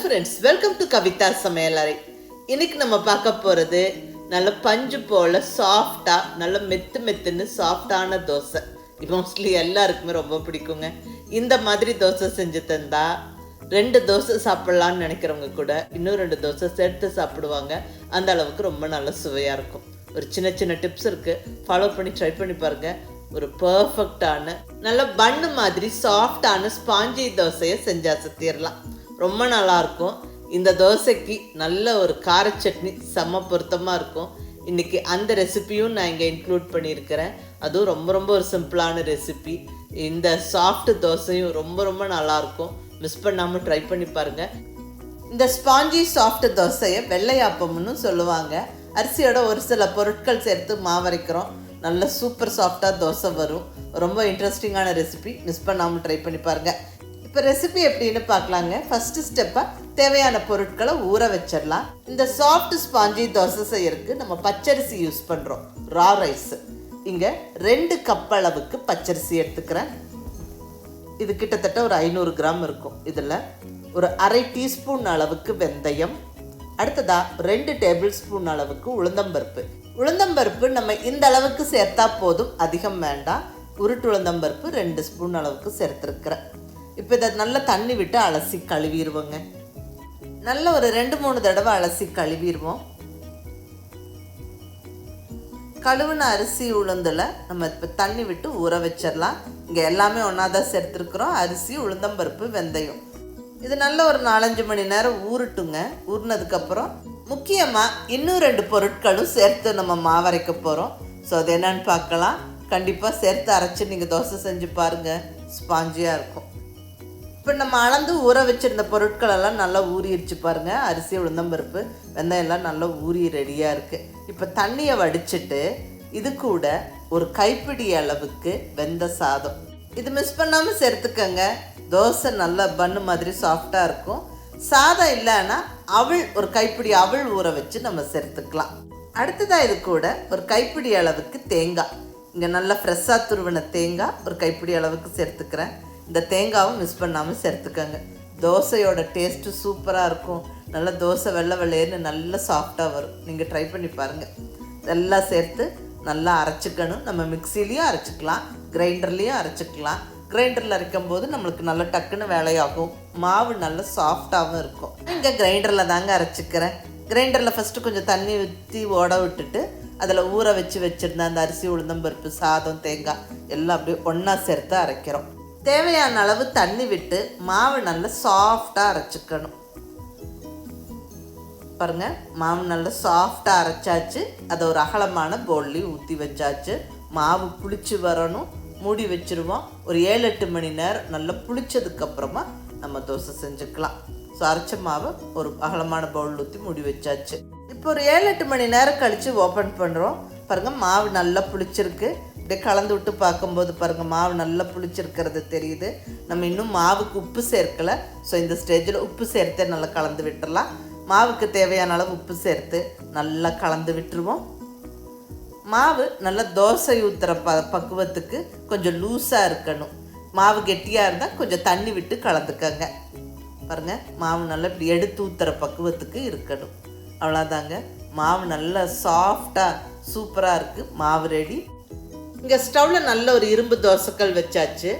Friends, welcome to Kavitha சமையலறை. இன்னைக்கு நம்ம பார்க்க போகிறது நல்ல பஞ்சு போல் சாஃப்டாக நல்ல மெத்துன்னு சாஃப்டான தோசை. மோஸ்ட்லி எல்லாருக்குமே ரொம்ப பிடிக்குங்க. இந்த மாதிரி தோசை செஞ்சு தந்தா 2 தோசை சாப்பிட்லான்னு நினைக்கிறவங்க கூட இன்னும் 2 தோசை சேர்த்து சாப்பிடுவாங்க. அந்த அளவுக்கு ரொம்ப நல்ல சுவையாக இருக்கும். ஒரு சின்ன டிப்ஸ் இருக்குது, ஃபாலோ பண்ணி ட்ரை பண்ணி பாருங்கள். ஒரு பர்ஃபெக்டான நல்ல பன்னு மாதிரி சாஃப்டான ஸ்பாஞ்சி தோசையை செஞ்சு அசத்திடலாம். ரொம்ப நல்லாயிருக்கும். இந்த தோசைக்கு நல்ல ஒரு கார சட்னி செம்ம பொருத்தமாக இருக்கும். இன்றைக்கி அந்த ரெசிப்பியும் நான் இங்கே இன்க்ளூட் பண்ணியிருக்கிறேன். அதுவும் ரொம்ப ஒரு சிம்பிளான ரெசிபி. இந்த சாஃப்ட் தோசையும் ரொம்ப நல்லாயிருக்கும். மிஸ் பண்ணாமல் ட்ரை பண்ணி பாருங்கள். இந்த ஸ்பாஞ்சி சாஃப்ட் தோசையை வெள்ளையாப்பம்னு சொல்லுவாங்க. அரிசியோட ஒரு சில பொருட்கள் சேர்த்து மாவரைக்கிறோம். நல்ல சூப்பர் சாஃப்டாக தோசை வரும். ரொம்ப இன்ட்ரெஸ்டிங்கான ரெசிபி, மிஸ் பண்ணாமல் ட்ரை பண்ணி பாருங்கள். இப்போ ரெசிபி எப்படின்னு பார்க்கலாங்க. ஃபஸ்ட்டு ஸ்டெப்பாக தேவையான பொருட்களை ஊற வச்சிடலாம். இந்த சாஃப்ட் ஸ்பாஞ்சி தோசை செய்யறதுக்கு நம்ம பச்சரிசி யூஸ் பண்ணுறோம், ரா ரைஸ். இங்கே 2 கப் அளவுக்கு பச்சரிசி எடுத்துக்கிறேன். இது கிட்டத்தட்ட ஒரு 500 கிராம் இருக்கும். இதில் ஒரு அரை டீஸ்பூன் அளவுக்கு வெந்தயம், அடுத்ததாக 2 டேபிள் ஸ்பூன் அளவுக்கு உளுந்தம்பருப்பு. உளுந்தம்பருப்பு நம்ம இந்த அளவுக்கு சேர்த்தா போதும், அதிகம் வேண்டாம். உருட்டு உளுந்தம்பருப்பு 2 ஸ்பூன் அளவுக்கு சேர்த்துருக்குறேன். இப்போ இதை நல்லா தண்ணி விட்டு அலசி கழுவிடுவோங்க. நல்லா ஒரு 2-3 தடவை அலசி கழுவிடுவோம். கழுவுன அரிசி உளுந்தில் நம்ம இப்போ தண்ணி விட்டு ஊற வச்சிடலாம். இங்கே எல்லாமே ஒன்றா தான் சேர்த்துருக்குறோம், அரிசி, உளுந்தம்பருப்பு, வெந்தயம். இது நல்ல ஒரு 4-5 மணி நேரம் ஊறட்டுங்க. ஊறினதுக்கப்புறம் முக்கியமாக இன்னும் 2 பொருட்களும் சேர்த்து நம்ம மாவரைக்க போகிறோம். ஸோ அது என்னன்னு பார்க்கலாம். கண்டிப்பாக சேர்த்து அரைச்சி நீங்கள் தோசை செஞ்சு பாருங்கள், ஸ்பாஞ்சியாக இருக்கும். இப்போ நம்ம அளந்து ஊற வச்சுருந்த பொருட்களெல்லாம் நல்லா ஊறிடுச்சு பாருங்கள். அரிசி, உளுந்தம்பருப்பு, வெந்தயம் எல்லாம் நல்லா ஊறி ரெடியாக இருக்குது. இப்போ தண்ணியை வடிச்சிட்டு இது கூட ஒரு கைப்பிடி அளவுக்கு வெந்த சாதம், இது மிஸ் பண்ணாமல் சேர்த்துக்கங்க. தோசை நல்லா பன்னு மாதிரி சாஃப்டாக இருக்கும். சாதம் இல்லைன்னா அவள், ஒரு கைப்பிடி அவள் ஊற வச்சு நம்ம சேர்த்துக்கலாம். அடுத்ததாக இது கூட ஒரு கைப்பிடி அளவுக்கு தேங்காய், இங்கே நல்லா ஃப்ரெஷ்ஷாக துருவின தேங்காய் ஒரு கைப்பிடி அளவுக்கு சேர்த்துக்கிறேன். இந்த தேங்காவும் மிஸ் பண்ணாமல் சேர்த்துக்கங்க. தோசையோட டேஸ்ட்டு சூப்பராக இருக்கும். நல்லா தோசை வெள்ளைன்னு நல்லா சாஃப்டாக வரும். நீங்கள் ட்ரை பண்ணி பாருங்கள். இதெல்லாம் சேர்த்து நல்லா அரைச்சிக்கணும். நம்ம மிக்சிலையும் அரைச்சிக்கலாம், கிரைண்டர்லேயும் அரைச்சிக்கலாம். கிரைண்டரில் அரைக்கும் போது நம்மளுக்கு நல்லா டக்குன்னு வேலையாகும். மாவு நல்லா சாஃப்டாகவும் இருக்கும். இங்கே கிரைண்டரில் தாங்க அரைச்சிக்கிறேன். கிரைண்டரில் ஃபஸ்ட்டு கொஞ்சம் தண்ணி ஊற்றி ஓட விட்டுட்டு அதில் ஊற வச்சுருந்த அந்த அரிசி, உளுந்தம்பருப்பு, சாதம், தேங்காய் எல்லாம் அப்படியே ஒன்றா சேர்த்து அரைக்கிறோம். தேவையான அளவு தண்ணி விட்டு மாவு நல்லா சாஃப்டாக அரைச்சிக்கணும். பாருங்கள், மாவு நல்லா சாஃப்டாக அரைச்சாச்சு. அதை ஒரு அகலமான பவுல்லையும் ஊற்றி வச்சாச்சு. மாவு புளிச்சு வரணும். மூடி வச்சுருவோம். ஒரு 7-8 மணி நேரம் நல்லா புளிச்சதுக்கப்புறமா நம்ம தோசை செஞ்சுக்கலாம். ஸோ அரைச்ச மாவை ஒரு அகலமான பவுல் ஊற்றி மூடி வச்சாச்சு. இப்போ ஒரு 7-8 மணி நேரம் கழித்து ஓப்பன் பண்ணுறோம். பாருங்கள், மாவு நல்லா புளிச்சிருக்கு. அப்படியே கலந்து விட்டு பார்க்கும்போது பாருங்கள், மாவு நல்லா புளிச்சிருக்கிறது தெரியுது. நம்ம இன்னும் மாவுக்கு உப்பு சேர்க்கலை. ஸோ இந்த ஸ்டேஜில் உப்பு சேர்த்தே நல்லா கலந்து விட்டுடலாம். மாவுக்கு தேவையான அளவு உப்பு சேர்த்து நல்லா கலந்து விட்டுருவோம். மாவு நல்லா தோசை ஊற்றுற பக்குவத்துக்கு கொஞ்சம் லூஸாக இருக்கணும். மாவு கெட்டியாக இருந்தால் கொஞ்சம் தண்ணி விட்டு கலந்துக்கங்க. பாருங்கள், மாவு நல்லா இப்படி எடுத்து ஊற்றுற பக்குவத்துக்கு இருக்கணும். அவ்வளோதாங்க. மாவு நல்லா சாஃப்டாக சூப்பராக இருக்குது. மாவு ரெடி. இங்கே ஸ்டவ்வில் நல்ல ஒரு இரும்பு தோசைக்கல் வச்சாச்சு.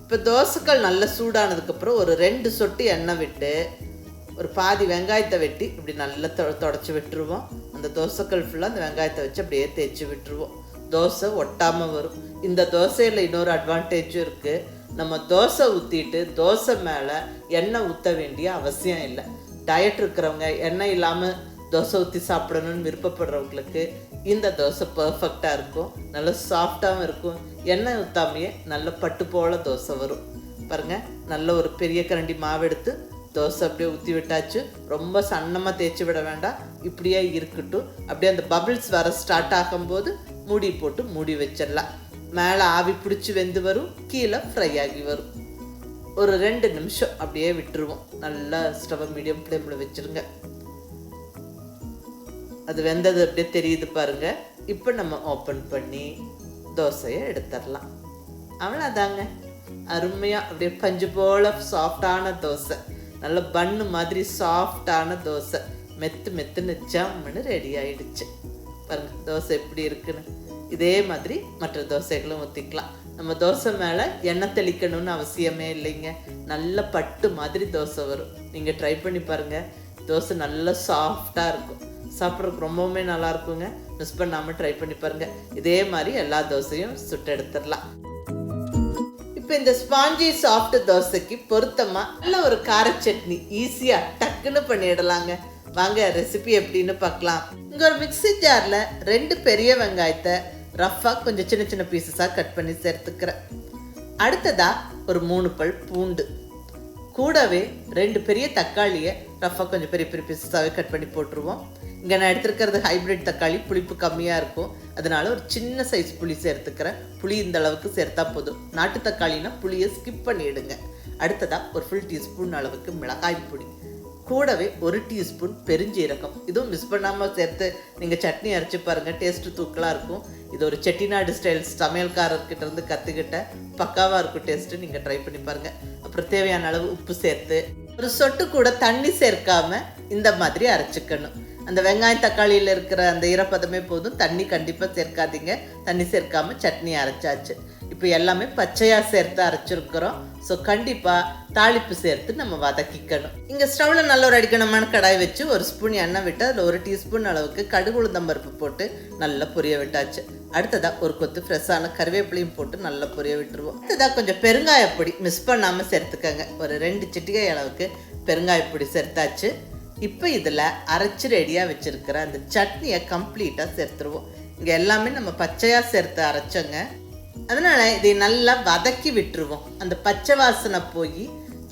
இப்போ தோசைக்கல் நல்லா சூடானதுக்கப்புறம் ஒரு 2 சொட்டு எண்ணெய் விட்டு ஒரு பாதி வெங்காயத்தை வெட்டி இப்படி நல்லா தொடச்சி விட்டுருவோம். அந்த தோசைக்கல் ஃபுல்லாக அந்த வெங்காயத்தை வச்சு அப்படியே தேய்ச்சி விட்டுருவோம். தோசை ஒட்டாமல் வரும். இந்த தோசையில் இன்னொரு அட்வான்டேஜும் இருக்குது. நம்ம தோசை ஊற்றிட்டு தோசை மேலே எண்ணெய் ஊற்ற வேண்டிய அவசியம் இல்லை. டயட் இருக்கிறவங்க, எண்ணெய் இல்லாமல் தோசை ஊற்றி சாப்பிடணும்னு விருப்பப்படுறவங்களுக்கு இந்த தோசை பர்ஃபெக்டாக இருக்கும். நல்லா சாஃப்டாகவும் இருக்கும். எண்ணெய் ஊற்றாமையே நல்ல பட்டு போல் தோசை வரும். பாருங்கள், நல்ல ஒரு பெரிய கரண்டி மாவு எடுத்து தோசை அப்படியே ஊற்றி விட்டாச்சு. ரொம்ப சன்னமாக தேய்ச்சி விட வேண்டாம், இப்படியே இருக்கட்டும். அப்படியே அந்த பபிள்ஸ் வர ஸ்டார்ட் ஆகும்போது மூடி போட்டு மூடி வச்சிடலாம். மேலே ஆவி பிடிச்சி வெந்து வரும், கீழே ஃப்ரை ஆகி வரும். ஒரு 2 நிமிஷம் அப்படியே விட்டுருவோம். நல்லா ஸ்டவ் மீடியம் ஃப்ளேமில் வச்சுருங்க. அது வெந்தது அப்படியே தெரியுது பாருங்கள். இப்போ நம்ம ஓப்பன் பண்ணி தோசையை எடுத்துடலாம். அவ்வளோதாங்க. அருமையாக அப்படியே பஞ்சு போல் சாஃப்டான தோசை. நல்ல பன்னு மாதிரி சாஃப்டான தோசை மெத்து மெத்துன்னு ஜம்முன்னு ரெடி ஆயிடுச்சு. பாருங்கள் தோசை எப்படி இருக்குன்னு. இதே மாதிரி மற்ற தோசைகளும் ஊற்றிக்கலாம். நம்ம தோசை மேலே எண்ணெய் தெளிக்கணும்னு அவசியமே இல்லைங்க. நல்ல பட்டு மாதிரி தோசை வரும். நீங்கள் ட்ரை பண்ணி பாருங்கள். தோசை நல்லா சாஃப்டாக இருக்கும். சாப்பிட்றதுக்கு ரொம்பவுமே நல்லா இருக்குங்க. மிஸ் பண்ணாமல் ட்ரை பண்ணி பாருங்கள். இதே மாதிரி எல்லா தோசையும் சுட்டு எடுத்துடலாம். இப்போ இந்த ஸ்பாஞ்சி சாஃப்ட் தோசைக்கு பொருத்தமாக நல்ல ஒரு கார சட்னி ஈஸியாக டக்குன்னு பண்ணிடலாங்க. வாங்க ரெசிபி எப்படின்னு பார்க்கலாம். இங்கே ஒரு மிக்ஸி ஜாரில் 2 பெரிய வெங்காயத்தை ரஃப்பாக கொஞ்சம் சின்ன சின்ன பீசஸாக கட் பண்ணி சேர்த்துக்கிறேன். அடுத்ததாக ஒரு 3 பல் பூண்டு, கூடவே 2 பெரிய தக்காளியை ரஃப்பாக கொஞ்சம் பெரிய பெரிய பீசஸாகவே கட் பண்ணி போட்டுருவோம். இங்கே நான் எடுத்துருக்கிறது ஹைப்ரிட் தக்காளி, புளிப்பு கம்மியாக இருக்கும். அதனால ஒரு சின்ன சைஸ் புளி சேர்த்துக்கிறேன். புளி இந்த அளவுக்கு சேர்த்தா போதும். நாட்டு தக்காளினா புளியை ஸ்கிப் பண்ணிவிடுங்க. அடுத்ததாக ஒரு ஃபுல் டீஸ்பூன் அளவுக்கு மிளகாய் பொடி, கூடவே 1 டீஸ்பூன் பெருஞ்சீரகம். இதுவும் மிஸ் பண்ணாமல் சேர்த்து நீங்கள் சட்னி அரைச்சி பாருங்கள். டேஸ்ட்டு தூக்கலாக இருக்கும். இது ஒரு செட்டிநாடு ஸ்டைல் சமையல்காரர்கிட்ட இருந்து கற்றுக்கிட்ட பக்காவாக இருக்கும் டேஸ்ட்டு. நீங்கள் ட்ரை பண்ணி பாருங்கள். அப்புறம் தேவையான அளவு உப்பு சேர்த்து ஒரு சொட்டு கூட தண்ணி சேர்க்காமல் இந்த மாதிரி அரைச்சிக்கணும். அந்த வெங்காயம் தக்காளியில் இருக்கிற அந்த ஈரப்பதமே போதும். தண்ணி கண்டிப்பாக சேர்க்காதீங்க. தண்ணி சேர்க்காமல் சட்னி அரைச்சாச்சு. இப்போ எல்லாமே பச்சையாக சேர்த்து அரைச்சிருக்கிறோம். ஸோ கண்டிப்பாக தாளிப்பு சேர்த்து நம்ம வதக்கிக்கணும். இங்கே ஸ்டவ்வில் நல்ல ஒரு அடிக்கணமான கடாய் வச்சு 1 ஸ்பூன் எண்ணெய் விட்டு அதில் 1 டீஸ்பூன் அளவுக்கு கடுகு உளுந்தம்பருப்பு போட்டு நல்லா பொரிய விட்டாச்சு. அடுத்ததாக ஒரு கொத்து ஃப்ரெஷ்ஷான கருவேப்பிலையும் போட்டு நல்லா பொரிய விட்டுருவோம். அடுத்ததாக கொஞ்சம் பெருங்காயப்பொடி மிஸ் பண்ணாமல் சேர்த்துக்கங்க. ஒரு 2 சிட்டிகை அளவுக்கு பெருங்காயப்பொடி சேர்த்தாச்சு. இப்போ இதில் அரைச்சி ரெடியாக வச்சுருக்கிற அந்த சட்னியை கம்ப்ளீட்டாக சேர்த்துருவோம். இங்கே எல்லாமே நம்ம பச்சையாக சேர்த்து அரைச்சோங்க. அதனால் இதை நல்லா வதக்கி விட்டுருவோம். அந்த பச்சை வாசனை போய்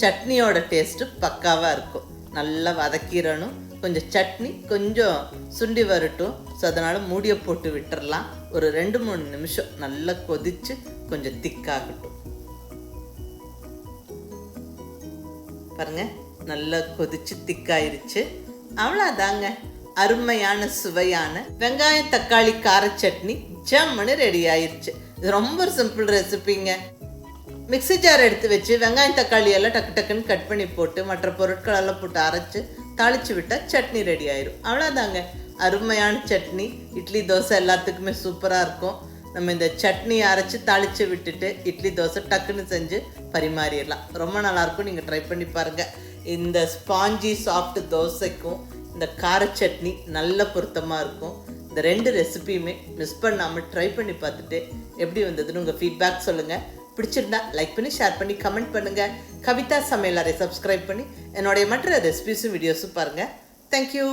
சட்னியோட டேஸ்ட்டு பக்காவாக இருக்கும். நல்லா வதக்கிடணும். கொஞ்சம் சட்னி கொஞ்சம் சுண்டி வரட்டும். ஸோ அதனால் மூடியை போட்டு விட்டுறலாம். ஒரு 2-3 நிமிஷம் நல்லா கொதித்து கொஞ்சம் திக்காகட்டும். பாருங்கள் நல்லா கொதிச்சு திக்காயிருச்சு. அவ்வளோதாங்க, அருமையான சுவையான வெங்காயம் தக்காளி கார சட்னி ஜம்முன்னு ரெடி ஆயிடுச்சு. இது ரொம்ப சிம்பிள் ரெசிபிங்க. மிக்ஸி ஜார் எடுத்து வச்சு வெங்காயம் தக்காளி எல்லாம் டக்கு டக்குன்னு கட் பண்ணி போட்டு மற்ற பொருட்களெல்லாம் போட்டு அரைச்சி தாளித்து விட்டால் சட்னி ரெடி ஆயிடும். அவ்வளோதாங்க, அருமையான சட்னி. இட்லி தோசை எல்லாத்துக்குமே சூப்பராக இருக்கும். நம்ம இந்த சட்னி அரைச்சி தாளித்து விட்டுட்டு இட்லி தோசை டக்குன்னு செஞ்சு பரிமாறிடலாம். ரொம்ப நல்லாயிருக்கும். நீங்கள் ட்ரை பண்ணி பாருங்கள். இந்த ஸ்பாஞ்சி சாஃப்ட் தோசைக்கும் இந்த கார சட்னி நல்ல பொருத்தமாக இருக்கும். இந்த 2 ரெசிபியுமே மிஸ் பண்ணாமல் ட்ரை பண்ணி பார்த்துட்டு எப்படி வந்ததுன்னு உங்கள் ஃபீட்பேக் சொல்லுங்கள். பிடிச்சிருந்தா லைக் பண்ணி ஷேர் பண்ணி கமெண்ட் பண்ணுங்கள். கவிதா சமையலறை சப்ஸ்கிரைப் பண்ணி என்னுடைய மற்ற ரெசிபிஸும் வீடியோஸும் பாருங்கள். தேங்க்யூ.